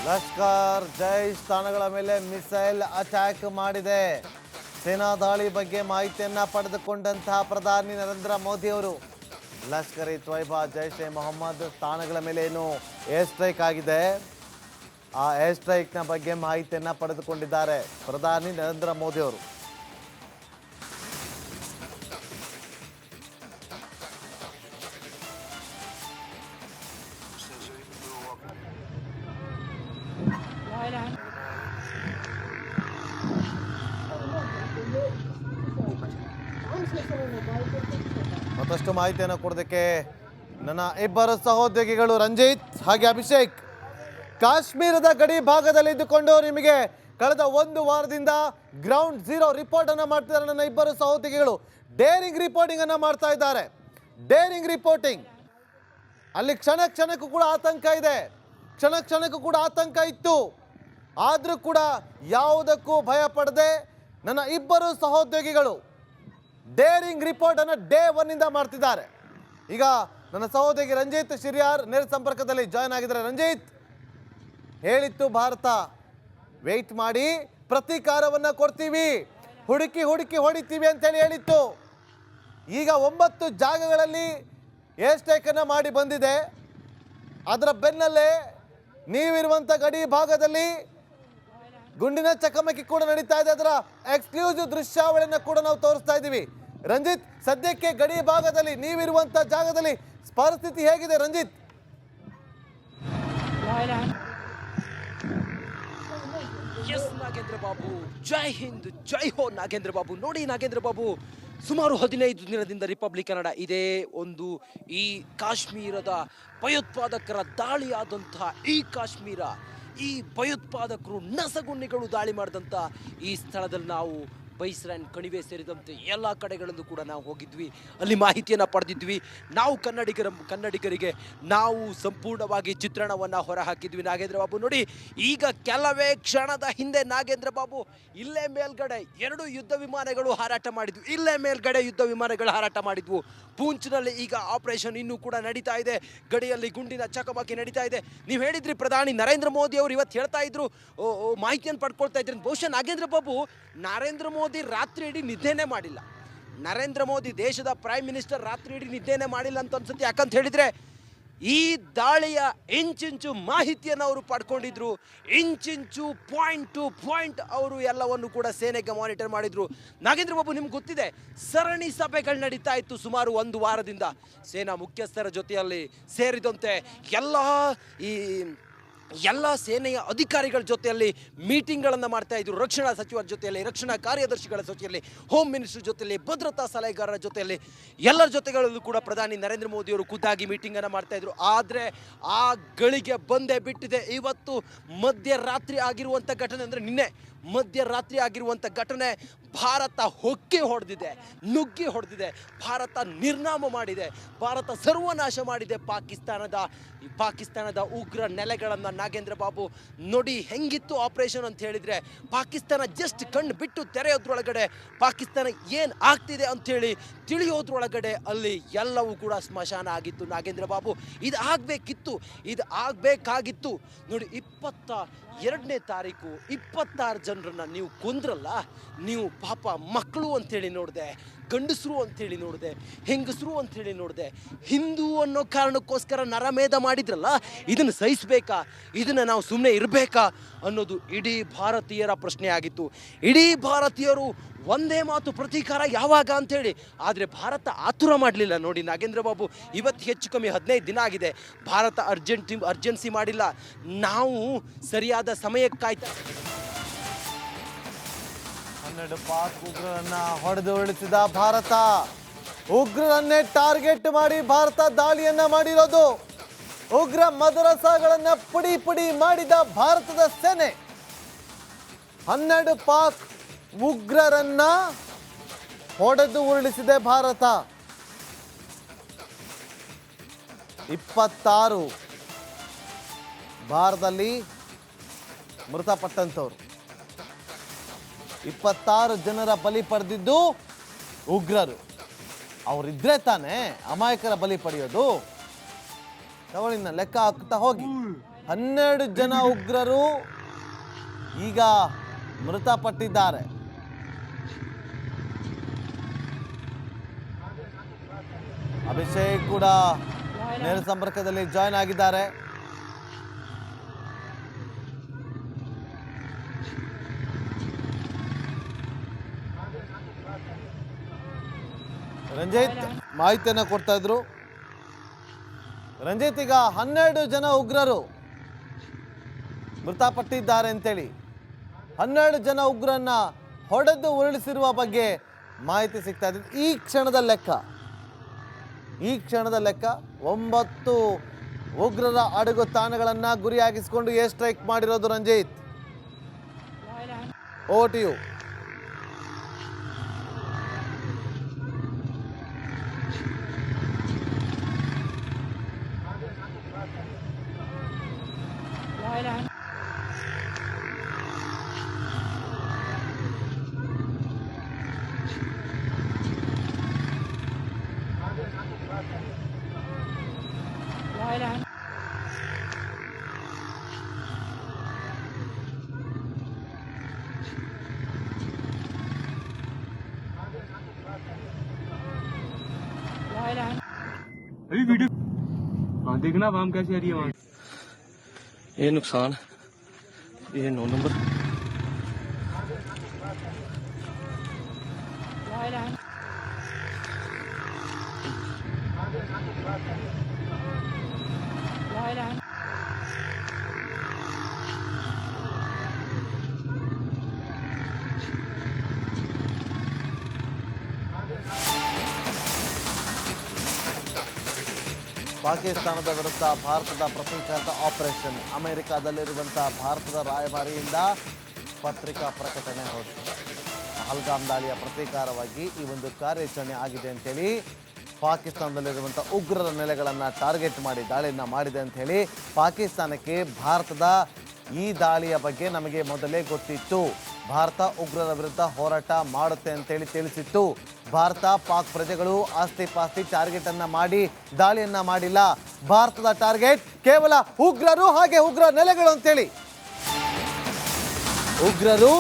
ಲಷ್ಕರ್ ಜೈಷ್ ತಾಣಗಳ ಮೇಲೆ missile attack ಮಾಡಿದೆ. ಸೇನಾ ದಾಳಿ ಬಗ್ಗೆ ಮಾಹಿತಿಯನ್ನ ಪಡೆದುಕೊಂಡಂತಹ ಪ್ರಧಾನಿ ನರೇಂದ್ರ ಮೋದಿ ಅವರು ಲಷ್ಕರ್ ಇ ತೊಯ್ಬಾ ಜೈಷ್ ಎ ಮೊಹಮ್ಮದ್ ತಾಣಗಳ ಮೇಲೆ ಏನು ಏರ್ ಸ್ಟ್ರೈಕ್ ಆಗಿದೆ, ಆ ಏರ್ ಸ್ಟ್ರೈಕ್ನ ಬಗ್ಗೆ ಮಾಹಿತಿಯನ್ನ ಪಡೆದುಕೊಂಡಿದ್ದಾರೆ ಪ್ರಧಾನಿ ನರೇಂದ್ರ ಮೋದಿ ಅವರು. ಮತ್ತಷ್ಟು ಮಾಹಿತಿಯನ್ನು ಕೊಡೋದಕ್ಕೆ ನನ್ನ ಇಬ್ಬರು ಸಹೋದ್ಯೋಗಿಗಳು ರಂಜಿತ್ ಹಾಗೆ ಅಭಿಷೇಕ್ ಕಾಶ್ಮೀರದ ಗಡಿ ಭಾಗದಲ್ಲಿ ಇದ್ದುಕೊಂಡು ನಿಮಗೆ ಕಳೆದ ಒಂದು ವಾರದಿಂದ ಗ್ರೌಂಡ್ ಝೀರೋ ರಿಪೋರ್ಟ್ ಅನ್ನು ಮಾಡ್ತಿದ್ದಾರೆ. ನನ್ನ ಇಬ್ಬರು ಸಹೋದ್ಯೋಗಿಗಳು ಡೇರಿಂಗ್ ರಿಪೋರ್ಟಿಂಗ್ ಅನ್ನು ಮಾಡ್ತಾ ಇದ್ದಾರೆ. ಡೇರಿಂಗ್ ರಿಪೋರ್ಟಿಂಗ್ ಅಲ್ಲಿ ಕ್ಷಣ ಕ್ಷಣಕ್ಕೂ ಕೂಡ ಆತಂಕ ಇದೆ, ಕ್ಷಣ ಕ್ಷಣಕ್ಕೂ ಕೂಡ ಆತಂಕ ಇತ್ತು. ಆದರೂ ಕೂಡ ಯಾವುದಕ್ಕೂ ಭಯ ಪಡದೆ ನನ್ನ ಇಬ್ಬರು ಸಹೋದ್ಯೋಗಿಗಳು ಡೇರಿಂಗ್ ರಿಪೋರ್ಟ್ ಅನ್ನು ಡೇ 1 ಇಂದ ಮಾಡ್ತಿದ್ದಾರೆ. ಈಗ ನನ್ನ ಸಹೋದರಿ ರಂಜಿತ್ ಶಿರಿಯಾರ್ ನೇರ ಸಂಪರ್ಕದಲ್ಲಿ ಜಾಯ್ನ್ ಆಗಿದ್ದಾರೆ. ರಂಜಿತ್, ಹೇಳಿತ್ತು ಭಾರತ ವೆಯ್ಟ್ ಮಾಡಿ ಪ್ರತೀಕಾರವನ್ನು ಕೊಡ್ತೀವಿ, ಹುಡುಕಿ ಹುಡುಕಿ ಹೊಡಿತೀವಿ ಅಂತೇಳಿ ಹೇಳಿತ್ತು. ಈಗ 9 ಜಾಗಗಳಲ್ಲಿ ಏರ್ ಸ್ಟ್ರೈಕ್ ಅನ್ನು ಮಾಡಿ ಬಂದಿದೆ. ಅದರ ಬೆನ್ನಲ್ಲೇ ನೀವಿರುವಂಥ ಗಡಿ ಭಾಗದಲ್ಲಿ ಗುಂಡಿನ ಚಕಮಕಿ ಕೂಡ ನಡೀತಾ ಇದೆ. ಅದರ ಎಕ್ಸ್ಕ್ಲೂಸಿವ್ ದೃಶ್ಯಾವಳಿಯನ್ನು ಕೂಡ ನಾವು ತೋರಿಸ್ತಾ ಇದ್ದೀವಿ. ರಂಜಿತ್, ಸದ್ಯಕ್ಕೆ ಗಡಿ ಭಾಗದಲ್ಲಿ ನೀವಿರುವಂತ ಜಾಗದಲ್ಲಿ ಪರಿಸ್ಥಿತಿ ಹೇಗಿದೆ ರಂಜಿತ್? ಎಸ್ ನಾಗೇಂದ್ರ ಬಾಬು, ಜೈ ಹಿಂದ್, ಜೈ ಹೋ ನಾಗೇಂದ್ರ ಬಾಬು. ನೋಡಿ ನಾಗೇಂದ್ರ ಬಾಬು, ಸುಮಾರು 15 ದಿನದಿಂದ ರಿಪಬ್ಲಿಕ್ ಕನ್ನಡ ಇದೇ ಒಂದು ಈ ಕಾಶ್ಮೀರದ ಭಯೋತ್ಪಾದಕರ ದಾಳಿಯಾದಂತಹ ಈ ಕಾಶ್ಮೀರ, ಈ ಭಯೋತ್ಪಾದಕರು ನಸಗುನ್ನಿಗಳು ದಾಳಿ ಮಾಡಿದಂಥ ಈ ಸ್ಥಳದಲ್ಲಿ ನಾವು ಬೈಸ್ಲ್ಯಾಂಡ್ ಕಣಿವೆ ಸೇರಿದಂತೆ ಎಲ್ಲ ಕಡೆಗಳಲ್ಲೂ ಕೂಡ ನಾವು ಹೋಗಿದ್ವಿ, ಅಲ್ಲಿ ಮಾಹಿತಿಯನ್ನು ಪಡೆದಿದ್ವಿ. ನಾವು ಕನ್ನಡಿಗರಿಗೆ ನಾವು ಸಂಪೂರ್ಣವಾಗಿ ಚಿತ್ರಣವನ್ನು ಹೊರಹಾಕಿದ್ವಿ ನಾಗೇಂದ್ರ ಬಾಬು. ನೋಡಿ, ಈಗ ಕೆಲವೇ ಕ್ಷಣದ ಹಿಂದೆ ನಾಗೇಂದ್ರ ಬಾಬು ಇಲ್ಲೇ ಮೇಲ್ಗಡೆ 2 ಯುದ್ಧ ವಿಮಾನಗಳು ಹಾರಾಟ ಮಾಡಿದ್ವು. ಇಲ್ಲೇ ಮೇಲ್ಗಡೆ ಯುದ್ಧ ವಿಮಾನಗಳು ಹಾರಾಟ ಮಾಡಿದ್ವು. ಪೂಂಚ್ನಲ್ಲಿ ಈಗ ಆಪರೇಷನ್ ಇನ್ನೂ ಕೂಡ ನಡೀತಾ ಇದೆ. ಗಡಿಯಲ್ಲಿ ಗುಂಡಿನ ಚಕಮಕಿ ನಡೀತಾ ಇದೆ. ನೀವು ಹೇಳಿದ್ರಿ ಪ್ರಧಾನಿ ನರೇಂದ್ರ ಮೋದಿ ಅವರು ಇವತ್ತು ಹೇಳ್ತಾ ಇದ್ರು, ಮಾಹಿತಿಯನ್ನು ಪಡ್ಕೊಳ್ತಾ ಇದ್ರಿ. ಬಹುಶಃ ನಾಗೇಂದ್ರ ಬಾಬು, ನರೇಂದ್ರ ಮೋದಿ ರಾತ್ರಿ ಇಡೀ ನಿದ್ದೆನೇ ಮಾಡಿಲ್ಲ. ನರೇಂದ್ರ ಮೋದಿ ದೇಶದ ಪ್ರೈಮ್ ಮಿನಿಸ್ಟರ್ ರಾತ್ರಿ ಇಡೀ ನಿದ್ದೆನೇ ಮಾಡಿಲ್ಲ ಅಂತ ಅನ್ಸುತ್ತೆ. ಯಾಕಂತ ಹೇಳಿದ್ರೆ ಈ ದಾಳಿಯ ಇಂಚಿಂಚು ಮಾಹಿತಿಯನ್ನು ಅವರು ಪಡ್ಕೊಂಡಿದ್ರು. ಇಂಚಿಂಚು ಪಾಯಿಂಟ್ ಟು ಪಾಯಿಂಟ್ ಅವರು ಎಲ್ಲವನ್ನು ಕೂಡ ಸೇನೆಗೆ ಮಾನಿಟರ್ ಮಾಡಿದ್ರು. ನಾಗೇಂದ್ರ ಬಾಬು, ನಿಮ್ಗೆ ಗೊತ್ತಿದೆ, ಸರಣಿ ಸಭೆಗಳು ನಡೀತಾ ಇತ್ತು ಸುಮಾರು 1 ವಾರದಿಂದ. ಸೇನಾ ಮುಖ್ಯಸ್ಥರ ಜೊತೆಯಲ್ಲಿ ಸೇರಿದಂತೆ ಎಲ್ಲ ಸೇನೆಯ ಅಧಿಕಾರಿಗಳ ಜೊತೆಯಲ್ಲಿ ಮೀಟಿಂಗ್ಗಳನ್ನು ಮಾಡ್ತಾ ಇದ್ರು. ರಕ್ಷಣಾ ಸಚಿವರ ಜೊತೆಯಲ್ಲಿ, ರಕ್ಷಣಾ ಕಾರ್ಯದರ್ಶಿಗಳ ಜೊತೆಯಲ್ಲಿ, ಹೋಮ್ ಮಿನಿಸ್ಟರ್ ಜೊತೆಯಲ್ಲಿ, ಭದ್ರತಾ ಸಲಹೆಗಾರರ ಜೊತೆಯಲ್ಲಿ, ಎಲ್ಲರ ಜೊತೆಗಳಲ್ಲೂ ಕೂಡ ಪ್ರಧಾನಿ ನರೇಂದ್ರ ಮೋದಿ ಅವರು ಖುದ್ದಾಗಿ ಮೀಟಿಂಗನ್ನು ಮಾಡ್ತಾ ಇದ್ರು. ಆದರೆ ಆ ಗಳಿಗೆ ಬಂದೇ ಬಿಟ್ಟಿದೆ. ಇವತ್ತು ಮಧ್ಯರಾತ್ರಿ ಆಗಿರುವಂಥ ಘಟನೆ, ಅಂದರೆ ನಿನ್ನೆ ಮಧ್ಯರಾತ್ರಿ ಆಗಿರುವಂಥ ಘಟನೆ, ಭಾರತ ಹೊಕ್ಕಿ ಹೊಡೆದಿದೆ, ನುಗ್ಗಿ ಹೊಡೆದಿದೆ, ಭಾರತ ನಿರ್ನಾಮ ಮಾಡಿದೆ, ಭಾರತ ಸರ್ವನಾಶ ಮಾಡಿದೆ ಪಾಕಿಸ್ತಾನದ ಉಗ್ರ ನೆಲೆಗಳನ್ನು. ನಾಗೇಂದ್ರ ಬಾಬು ನೋಡಿ ಹೆಂಗಿತ್ತು ಆಪರೇಷನ್ ಅಂತ ಹೇಳಿದರೆ, ಪಾಕಿಸ್ತಾನ ಜಸ್ಟ್ ಕಣ್ಣು ಬಿಟ್ಟು ತೆರೆಯೋದ್ರೊಳಗಡೆ ಪಾಕಿಸ್ತಾನ ಏನು ಆಗ್ತಿದೆ ಅಂಥೇಳಿ ತಿಳಿಯೋದ್ರೊಳಗಡೆ ಅಲ್ಲಿ ಎಲ್ಲವೂ ಕೂಡ ಸ್ಮಶಾನ ಆಗಿತ್ತು ನಾಗೇಂದ್ರ ಬಾಬು. ಇದು ಆಗಬೇಕಾಗಿತ್ತು. ನೋಡಿ, 22ನೇ ತಾರೀಕು 26 ಜನರನ್ನ ನೀವು ಕೊಂದ್ರಲ್ಲ. ನೀವು ಪಾಪ ಮಕ್ಕಳು ಅಂಥೇಳಿ ನೋಡಿದೆ, ಗಂಡಸರು ಅಂಥೇಳಿ ನೋಡಿದೆ, ಹೆಂಗಸರು ಅಂಥೇಳಿ ನೋಡಿದೆ, ಹಿಂದೂ ಅನ್ನೋ ಕಾರಣಕ್ಕೋಸ್ಕರ ನರಮೇಧ ಮಾಡಿದ್ರಲ್ಲ. ಇದನ್ನು ಸಹಿಸಬೇಕಾ? ಇದನ್ನು ನಾವು ಸುಮ್ಮನೆ ಇರಬೇಕಾ ಅನ್ನೋದು ಇಡೀ ಭಾರತೀಯರ ಪ್ರಶ್ನೆ ಆಗಿತ್ತು. ಇಡೀ ಭಾರತೀಯರು ಒಂದೇ ಮಾತು, ಪ್ರತೀಕಾರ ಯಾವಾಗ ಅಂಥೇಳಿ. ಆದರೆ ಭಾರತ ಆತುರ ಮಾಡಲಿಲ್ಲ. ನೋಡಿ ನಾಗೇಂದ್ರ ಬಾಬು, ಇವತ್ತು ಹೆಚ್ಚು ಕಮ್ಮಿ 15 ದಿನ ಆಗಿದೆ. ಭಾರತ ಅರ್ಜೆನ್ಸಿ ಮಾಡಿಲ್ಲ. ನಾವು ಸರಿಯಾದ ಸಮಯಕ್ಕೆ ಕಾಯ್ತಾ 12 ಪಾಕ್ ಉಗ್ರರನ್ನ ಹೊಡೆದು ಉಳಿಸಿದ ಭಾರತ. ಉಗ್ರರನ್ನೇ ಟಾರ್ಗೆಟ್ ಮಾಡಿ ಭಾರತ ದಾಳಿಯನ್ನ ಮಾಡಿರೋದು. ಉಗ್ರ ಮದರಸಾಗಳನ್ನ ಪುಡಿ ಮಾಡಿದ ಭಾರತದ ಸೇನೆ 12 ಪಾಕ್ ಉಗ್ರರನ್ನ ಹೊಡೆದು ಉರುಳಿಸಿದೆ ಭಾರತ. 26 ಭಾರತದಲ್ಲಿ ಮೃತಪಟ್ಟಂಥವ್ರು, 26 ಜನರ ಬಲಿ ಪಡೆದಿದ್ದು ಉಗ್ರರು. ಅವರಿದ್ರೆ ತಾನೇ ಅಮಾಯಕರ ಬಲಿ ಪಡೆಯೋದು. ತಗೊಳ್ಳಿನ ಲೆಕ್ಕ ಹಾಕ್ತಾ ಹೋಗಿ. 12 ಜನ ಉಗ್ರರು ಈಗ ಮೃತಪಟ್ಟಿದ್ದಾರೆ. ಅಭಿಷೇಕ್ ಕೂಡ ನೇರ ಸಂಪರ್ಕದಲ್ಲಿ ಜಾಯ್ನ್ ಆಗಿದ್ದಾರೆ. ರಂಜಿತ್ ಮಾಹಿತಿಯನ್ನ ಕೊಡ್ತಾ ಇದ್ರು. ರಂಜಿತ್, ಈಗ 12 ಜನ ಉಗ್ರರು ಮೃತಪಟ್ಟಿದ್ದಾರೆ ಅಂತೇಳಿ 12 ಜನ ಉಗ್ರನ್ನ ಹೊಡೆದು ಉರುಳಿಸಿರುವ ಬಗ್ಗೆ ಮಾಹಿತಿ ಸಿಗ್ತಾ ಇದೆ. ಈ ಕ್ಷಣದ ಲೆಕ್ಕ 9 ಉಗ್ರರ ಅಡಗು ತಾಣಗಳನ್ನ ಗುರಿಯಾಗಿಸಿಕೊಂಡು ಏರ್ ಸ್ಟ್ರೈಕ್ ಮಾಡಿರೋದು. Ranjit, over to you. अभी वीडियो हाँ देखना अब हम कैसे आ रही है वहाँ ये नुकसान ये 9 नंबर ಪಾಕಿಸ್ತಾನದ ವಿರುದ್ಧ ಭಾರತದ ಪ್ರತೀಕಾರದ ಆಪರೇಷನ್. ಅಮೆರಿಕಾದಲ್ಲಿರುವಂತಹ ಭಾರತದ ರಾಯಭಾರಿಯಿಂದ ಪತ್ರಿಕಾ ಪ್ರಕಟಣೆ ಹೊರಡಿಸಿದೆ. ಪಹಲ್ಗಾಮ್ ದಾಳಿಯ ಪ್ರತೀಕಾರವಾಗಿ ಈ ಒಂದು ಕಾರ್ಯಾಚರಣೆ ಆಗಿದೆ ಅಂತೇಳಿ ಪಾಕಿಸ್ತಾನದಲ್ಲಿರುವಂಥ ಉಗ್ರರ ನೆಲೆಗಳನ್ನು ಟಾರ್ಗೆಟ್ ಮಾಡಿ ದಾಳಿಯನ್ನು ಮಾಡಿದೆ ಅಂಥೇಳಿ ಪಾಕಿಸ್ತಾನಕ್ಕೆ ಭಾರತದ ಈ ದಾಳಿಯ ಬಗ್ಗೆ ನಮಗೆ ಮೊದಲೇ ಗೊತ್ತಿತ್ತು. ಭಾರತ ಉಗ್ರರ ವಿರುದ್ಧ ಹೋರಾಟ ಮಾಡುತ್ತೆ ಅಂತೇಳಿ ತಿಳಿಸಿತ್ತು. ಭಾರತ ಪಾಕ್ ಪ್ರಜೆಗಳು ಆಸ್ತಿ ಪಾಸ್ತಿ ಟಾರ್ಗೆಟ್ ಅನ್ನ ಮಾಡಿ ದಾಳಿಯನ್ನ ಮಾಡಿಲ್ಲ. ಭಾರತದ ಟಾರ್ಗೆಟ್ ಕೇವಲ ಉಗ್ರರು ಹಾಗೆ ಉಗ್ರ ನೆಲೆಗಳು ಅಂತೇಳಿ, ಉಗ್ರರು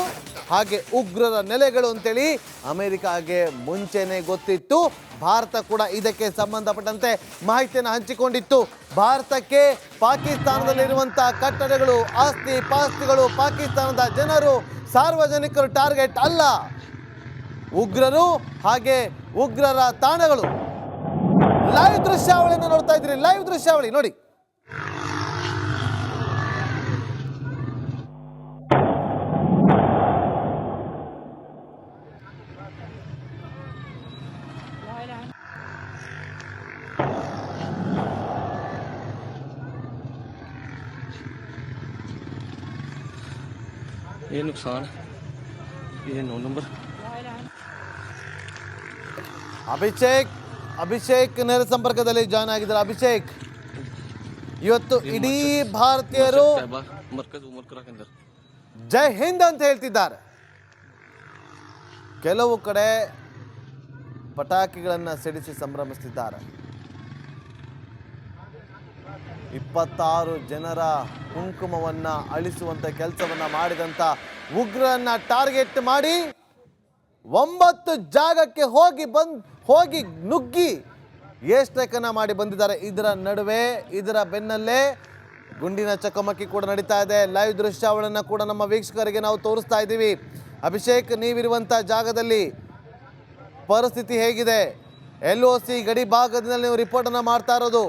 ಹಾಗೆ ಉಗ್ರರ ನೆಲೆಗಳು ಅಂತೇಳಿ ಅಮೆರಿಕಾಗೆ ಮುಂಚೆನೆ ಗೊತ್ತಿತ್ತು. ಭಾರತ ಕೂಡ ಇದಕ್ಕೆ ಸಂಬಂಧಪಟ್ಟಂತೆ ಮಾಹಿತಿಯನ್ನು ಹಂಚಿಕೊಂಡಿತ್ತು. ಭಾರತಕ್ಕೆ ಪಾಕಿಸ್ತಾನದಲ್ಲಿರುವಂತಹ ಕಟ್ಟಡಗಳು, ಆಸ್ತಿ ಪಾಸ್ತಿಗಳು, ಪಾಕಿಸ್ತಾನದ ಜನರು, ಸಾರ್ವಜನಿಕರು ಟಾರ್ಗೆಟ್ ಅಲ್ಲ, ಉಗ್ರರು ಹಾಗೆ ಉಗ್ರರ ತಾಣಗಳು. ಲೈವ್ ದೃಶ್ಯಾವಳಿಯನ್ನು ನೋಡ್ತಾ ಇದ್ರಿ. ಲೈವ್ ದೃಶ್ಯಾವಳಿ ನೋಡಿ. ये नुकसान ये 9 नंबर ಅಭಿಷೇಕ್ ನೇರ ಸಂಪರ್ಕದಲ್ಲಿ ಜಾಯ್ನ್ ಆಗಿದ್ದಾರೆ. ಅಭಿಷೇಕ್, ಇವತ್ತು ಇಡೀ ಭಾರತೀಯರು ಜೈ ಹಿಂದ್ ಅಂತ ಹೇಳ್ತಿದ್ದಾರೆ. ಕೆಲವು ಕಡೆ ಪಟಾಕಿಗಳನ್ನು ಸಿಡಿಸಿ ಸಂಭ್ರಮಿಸುತ್ತಿದ್ದಾರೆ. 26 ಜನರ ಕುಂಕುಮವನ್ನ ಅಳಿಸುವಂತ ಕೆಲಸವನ್ನ ಮಾಡಿದಂತ ಉಗ್ರರನ್ನ ಟಾರ್ಗೆಟ್ ಮಾಡಿ 9 ಜಾಗಕ್ಕೆ ಹೋಗಿ ನುಗ್ಗಿ ಏರ್ ಸ್ಟ್ರೈಕ್ ಅನ್ನ ಮಾಡಿ ಬಂದಿದ್ದಾರೆ. ಇದರ ನಡುವೆ ಇದರ ಬೆನ್ನಲ್ಲೇ ಗುಂಡಿನ ಚಕಮಕಿ ಕೂಡ ನಡೀತಾ ಇದೆ. ಲೈವ್ ದೃಶ್ಯಾವಳಿಯನ್ನು ಕೂಡ ನಮ್ಮ ವೀಕ್ಷಕರಿಗೆ ನಾವು ತೋರಿಸ್ತಾ ಇದ್ದೀವಿ. ಅಭಿಷೇಕ್, ನೀವಿರುವಂಥ ಜಾಗದಲ್ಲಿ ಪರಿಸ್ಥಿತಿ ಹೇಗಿದೆ? LOC ಗಡಿ ಭಾಗದಲ್ಲಿ ನೀವು ರಿಪೋರ್ಟ್ ಅನ್ನ ಮಾಡ್ತಾ ಇರೋದು.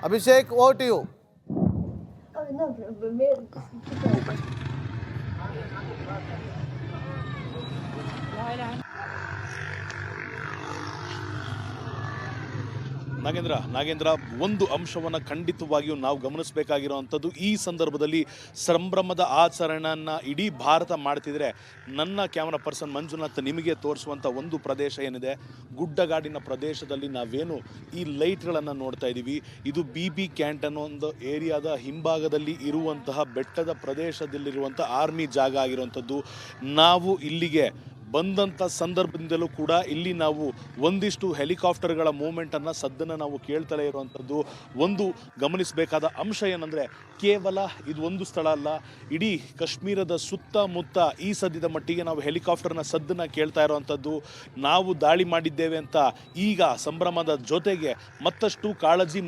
Abhishek, over to you. Nagendra, ಒಂದು ಅಂಶವನ್ನು ಖಂಡಿತವಾಗಿಯೂ ನಾವು ಗಮನಿಸಬೇಕಾಗಿರುವಂಥದ್ದು, ಈ ಸಂದರ್ಭದಲ್ಲಿ ಸಂಭ್ರಮದ ಆಚರಣೆಯನ್ನು ಇಡೀ ಭಾರತ ಮಾಡ್ತಿದ್ರೆ, ನನ್ನ ಕ್ಯಾಮರಾ ಪರ್ಸನ್ ಮಂಜುನಾಥ್ ನಿಮಗೆ ತೋರಿಸುವಂಥ ಒಂದು ಪ್ರದೇಶ ಏನಿದೆ, ಗುಡ್ಡಗಾಡಿನ ಪ್ರದೇಶದಲ್ಲಿ ನಾವೇನು ಈ ಲೈಟ್ಗಳನ್ನು ನೋಡ್ತಾ ಇದ್ದೀವಿ, ಇದು BB ಕ್ಯಾಂಟ್ ಅನ್ನೋ ಒಂದು ಏರಿಯಾದ ಹಿಂಭಾಗದಲ್ಲಿ ಇರುವಂತಹ ಬೆಟ್ಟದ ಪ್ರದೇಶದಲ್ಲಿರುವಂಥ ಆರ್ಮಿ ಜಾಗ ಆಗಿರುವಂಥದ್ದು. ನಾವು ಇಲ್ಲಿಗೆ ಬಂದಂಥ ಸಂದರ್ಭದಿಂದಲೂ ಕೂಡ ಇಲ್ಲಿ ನಾವು ಒಂದಿಷ್ಟು ಹೆಲಿಕಾಪ್ಟರ್ಗಳ ಮೂವ್ಮೆಂಟನ್ನು ಸದ್ದನ್ನು ನಾವು ಕೇಳ್ತಲೇ ಇರುವಂಥದ್ದು. ಒಂದು ಗಮನಿಸಬೇಕಾದ ಅಂಶ ಏನಂದರೆ ಕೇವಲ ಇದು ಒಂದು ಸ್ಥಳ ಅಲ್ಲ, ಇಡೀ ಕಾಶ್ಮೀರದ ಸುತ್ತಮುತ್ತ ಈ ಸದ್ಯದ ಮಟ್ಟಿಗೆ ನಾವು ಹೆಲಿಕಾಪ್ಟರ್ನ ಸದ್ದನ್ನು ಕೇಳ್ತಾ ಇರುವಂಥದ್ದು. ನಾವು ದಾಳಿ ಮಾಡಿದ್ದೇವೆ ಅಂತ ಈಗ ಸಂಭ್ರಮದ ಜೊತೆಗೆ ಮತ್ತಷ್ಟು ಕಾಳಜಿ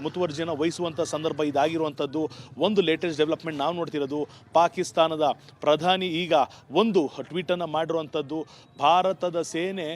ಮುತುವರ್ಜಿಯನ್ನು ವಹಿಸುವಂಥ ಸಂದರ್ಭ ಇದಾಗಿರುವಂಥದ್ದು. ಒಂದು ಲೇಟೆಸ್ಟ್ ಡೆವಲಪ್ಮೆಂಟ್ ನಾವು ನೋಡ್ತಿರೋದು, ಪಾಕಿಸ್ತಾನದ ಪ್ರಧಾನಿ ಈಗ ಒಂದು ಟ್ವೀಟನ್ನು ಮಾಡಿರುವಂಥದ್ದು. ಭಾರತದ ಸೇನೆ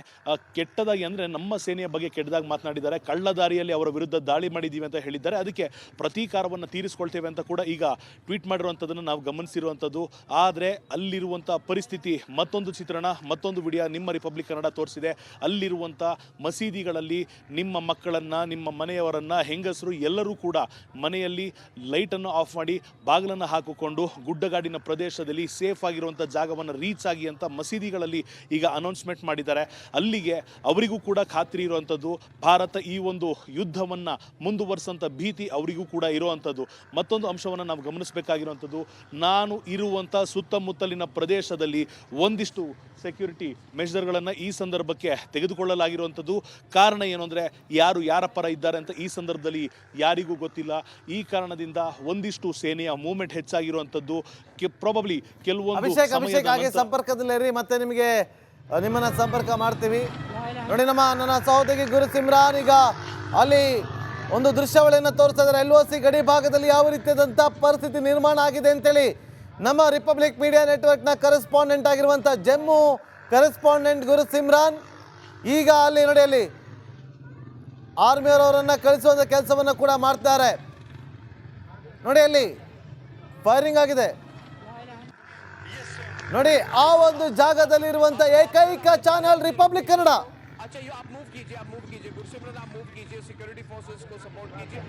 ಕೆಟ್ಟದಾಗಿ ಅಂದರೆ ನಮ್ಮ ಸೇನೆಯ ಬಗ್ಗೆ ಕೆಟ್ಟದಾಗಿ ಮಾತನಾಡಿದ್ದಾರೆ, ಕಳ್ಳದಾರಿಯಲ್ಲಿ ಅವರ ವಿರುದ್ಧ ದಾಳಿ ಮಾಡಿದ್ದೀವಿ ಅಂತ ಹೇಳಿದ್ದಾರೆ, ಅದಕ್ಕೆ ಪ್ರತೀಕಾರವನ್ನು ತೀರಿಸ್ಕೊಳ್ತೇವೆ ಅಂತ ಕೂಡ ಈಗ ಟ್ವೀಟ್ ಮಾಡಿರುವಂಥದ್ದನ್ನು ನಾವು ಗಮನಿಸಿರುವಂಥದ್ದು. ಆದರೆ ಅಲ್ಲಿರುವಂಥ ಪರಿಸ್ಥಿತಿ ಮತ್ತೊಂದು ಚಿತ್ರಣ, ಮತ್ತೊಂದು ವಿಡಿಯೋ ನಿಮ್ಮ ರಿಪಬ್ಲಿಕ್ ಕನ್ನಡ ತೋರಿಸಿದೆ. ಅಲ್ಲಿರುವಂಥ ಮಸೀದಿಗಳಲ್ಲಿ ನಿಮ್ಮ ಮಕ್ಕಳನ್ನು, ನಿಮ್ಮ ಮನೆಯವರನ್ನು, ಹೆಂಗಸರು ಎಲ್ಲರೂ ಕೂಡ ಮನೆಯಲ್ಲಿ ಲೈಟನ್ನು ಆಫ್ ಮಾಡಿ ಬಾಗಿಲನ್ನು ಹಾಕಿಕೊಂಡು ಗುಡ್ಡಗಾಡಿನ ಪ್ರದೇಶದಲ್ಲಿ ಸೇಫ್ ಆಗಿರುವಂಥ ಜಾಗವನ್ನು ರೀಚ್ ಆಗಿ ಅಂತ ಮಸೀದಿಗಳಲ್ಲಿ ಈಗ ಅನೌನ್ಸ್ಮೆಂಟ್ ಮಾಡಿದ್ದಾರೆ. ಅಲ್ಲಿಗೆ ಅವರಿಗೂ ಕೂಡ ಖಾತ್ರಿ ಇರುವಂಥದ್ದು, ಭಾರತ ಈ ಒಂದು ಯುದ್ಧವನ್ನು ಮುಂದುವರಿಸೋಂಥ ಭೀತಿ ಅವರಿಗೂ ಕೂಡ ಇರುವಂಥದ್ದು. ಮತ್ತೊಂದು ಅಂಶವನ್ನು ನಾವು ಗಮನಿಸಬೇಕಾಗಿರುವಂಥದ್ದು, ನಾನು ಇರುವಂಥ ಸುತ್ತಮುತ್ತಲಿನ ಪ್ರದೇಶದಲ್ಲಿ ಒಂದಿಷ್ಟು ಸೆಕ್ಯೂರಿಟಿ ಮೆಷರ್ಗಳನ್ನು ಈ ಸಂದರ್ಭಕ್ಕೆ ತೆಗೆದುಕೊಳ್ಳಲಾಗಿರುವಂಥದ್ದು. ಕಾರಣ ಏನು ಅಂದರೆ ಯಾರು ಯಾರ ಪರ ಇದ್ದಾರೆ ಅಂತ ಈ ಸಂದರ್ಭದಲ್ಲಿ ಯಾರಿಗೂ ಗೊತ್ತಿಲ್ಲ. ಈ ಕಾರಣದಿಂದ ಒಂದಿಷ್ಟು ಸೇನೆಯ ಮೂವ್ಮೆಂಟ್ ಹೆಚ್ಚಾಗಿರುವಂಥದ್ದು. ಪ್ರಾಬಬ್ಲಿ ಕೆಲವೊಂದು ಅಭಿಷೇಕ್ ಹಾಗೆ ಸಂಪರ್ಕದಲ್ಲಿರಿ, ಮತ್ತೆ ನಿಮ್ಮನ್ನ ಸಂಪರ್ಕ ಮಾಡ್ತೀವಿ. ನೋಡಿ, ನನ್ನ ಸಹೋದರಿ ಗುರು ಸಿಮ್ರಾನ್ ಈಗ ಅಲ್ಲಿ ಒಂದು ದೃಶ್ಯಾವಳಿಯನ್ನು ತೋರಿಸ್ತಾ ಇದ್ದಾರೆ. LOC ಗಡಿ ಭಾಗದಲ್ಲಿ ಯಾವ ರೀತಿಯಾದಂಥ ಪರಿಸ್ಥಿತಿ ನಿರ್ಮಾಣ ಆಗಿದೆ ಅಂತೇಳಿ ನಮ್ಮ ರಿಪಬ್ಲಿಕ್ ಮೀಡಿಯಾ ನೆಟ್ವರ್ಕ್ನ ಕರೆಸ್ಪಾಂಡೆಂಟ್ ಆಗಿರುವಂಥ ಜಮ್ಮು ಕರೆಸ್ಪಾಂಡೆಂಟ್ ಗುರು ಸಿಮ್ರಾನ್ ಈಗ ಅಲ್ಲಿ ನೋಡಿ, ಅಲ್ಲಿ ಆರ್ಮಿಯವರನ್ನು ಕಳಿಸುವಂಥ ಕೆಲಸವನ್ನು ಕೂಡ ಮಾಡ್ತಾರೆ. ನೋಡಿ, ಅಲ್ಲಿ ಫೈರಿಂಗ್ ಆಗಿದೆ. ನೋಡಿ, ಆ ಒಂದು ಜಾಗದಲ್ಲಿರುವಂಥ ಏಕೈಕ ಚಾನೆಲ್ ರಿಪಬ್ಲಿಕ್ ಕನ್ನಡ. अच्छा, ये आप मूव कीजिए गुरसिमरन, आप मूव कीजिए, सिक्योरिटी फोर्सेस को सपोर्ट कीजिए.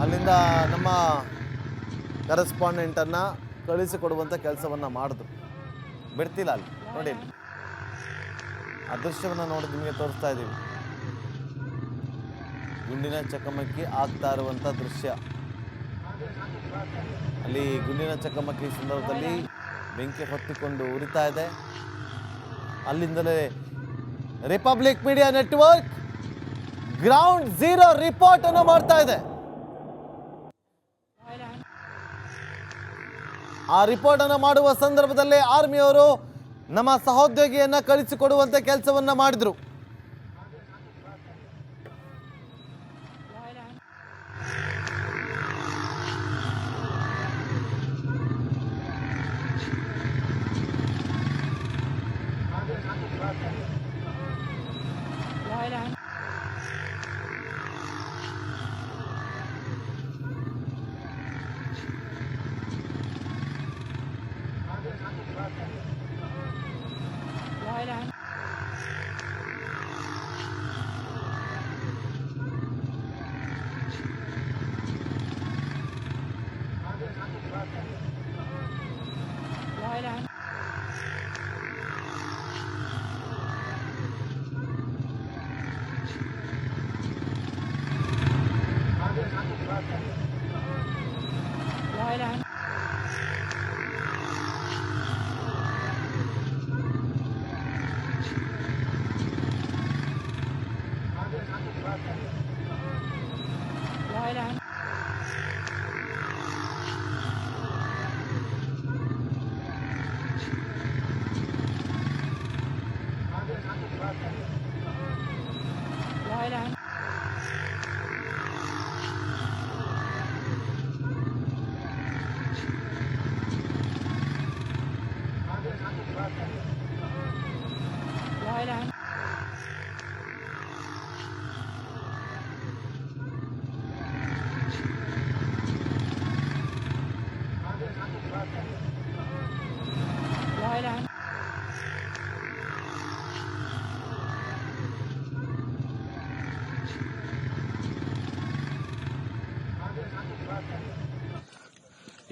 ಅಲ್ಲಿಂದ ನಮ್ಮ ಕರೆಸ್ಪಾಂಡೆಂಟನ್ನು ಕಳಿಸಿಕೊಡುವಂಥ ಕೆಲಸವನ್ನು ಮಾಡಿದ್ರು, ಬಿಡ್ತಿಲ್ಲ. ಅಲ್ಲಿ ನೋಡಿ, ಆ ದೃಶ್ಯವನ್ನು ನೋಡಿ ನಿಮಗೆ ತೋರಿಸ್ತಾ ಇದ್ದೀವಿ. ಗುಂಡಿನ ಚಕಮಕಿ ಆಗ್ತಾ ಇರುವಂಥ ದೃಶ್ಯ. ಅಲ್ಲಿ ಗುಂಡಿನ ಚಕಮಕಿ ಸಂದರ್ಭದಲ್ಲಿ ಬೆಂಕಿ ಹೊತ್ತಿಕೊಂಡು ಉರಿತಾ ಇದೆ. ಅಲ್ಲಿಂದಲೇ republic media network ground zero report ಅನ್ನು ಮಾಡ್ತಾ ಇದೆ. ಆ ರಿಪೋರ್ಟ್ ಅನ್ನು ಮಾಡುವ ಸಂದರ್ಭದಲ್ಲೇ ಆರ್ಮಿಯವರು ನಮ್ಮ ಸಹೋದ್ಯೋಗಿಯನ್ನ ಕಳಿಸಿಕೊಡುವಂತ ಕೆಲಸವನ್ನ ಮಾಡಿದ್ರು.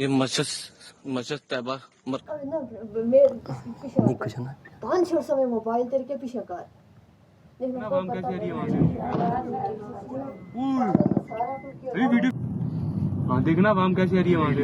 ये मस्जिद तैबा पाँच छह समय मोबाइल तेरे के पीछे कर वीडियो हाँ देखना वाम कैसे आ रही है वहां से